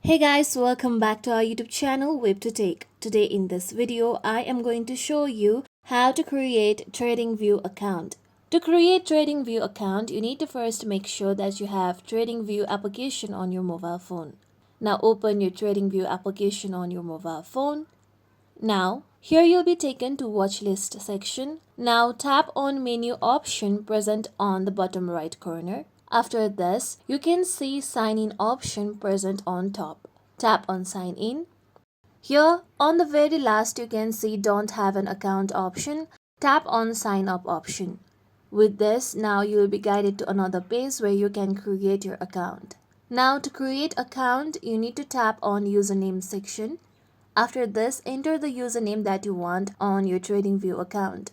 Hey guys, welcome back to our YouTube channel WebToTech. Today in this video, I am going to show you how to create TradingView account. To create TradingView account, you need to first make sure that you have TradingView application on your mobile phone. Now open your TradingView application on your mobile phone. Now, here you'll be taken to watch list section. Now tap on menu option present on the bottom right corner. After this, you can see sign in option present on top. Tap on sign in. Here on the very last you can see don't have an account option. Tap on sign up option. With this, now you will be guided to another page where you can create your account. Now to create account, you need to tap on username section. After this, enter the username that you want on your TradingView account.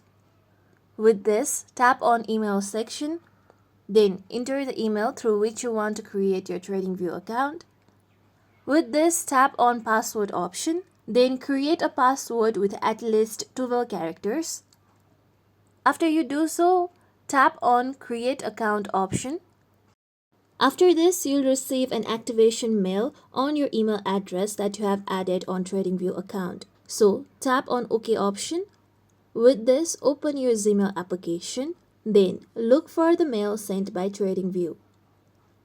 With this, tap on email section. Then enter the email through which you want to create your TradingView account. With this, tap on password option. Then create a password with at least 12 characters. After you do so, tap on create account option. After this, you'll receive an activation mail on your email address that you have added on TradingView account. So tap on OK option. With this, open your Gmail application. Then look for the mail sent by TradingView.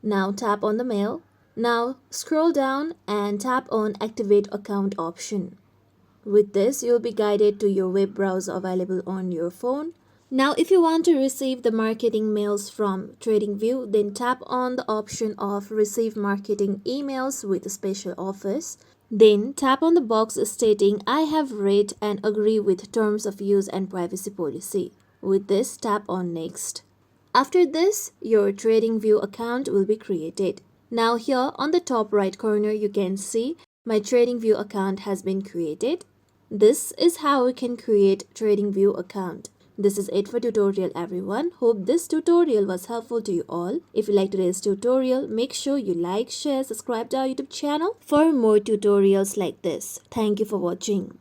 Now tap on the mail. Now scroll down and tap on activate account option. With this, you'll be guided to your web browser available on your phone. Now, if you want to receive the marketing mails from TradingView, then tap on the option of receive marketing emails with special offers. Then tap on the box stating I have read and agree with terms of use and privacy policy. With this, tap on next. After this, your TradingView account will be created. Now here on the top right corner, you can see my TradingView account has been created. This is how we can create TradingView account. This is it for tutorial everyone. Hope this tutorial was helpful to you all. If you like today's tutorial, make sure you like, share, subscribe to our YouTube channel for more tutorials like this. Thank you for watching.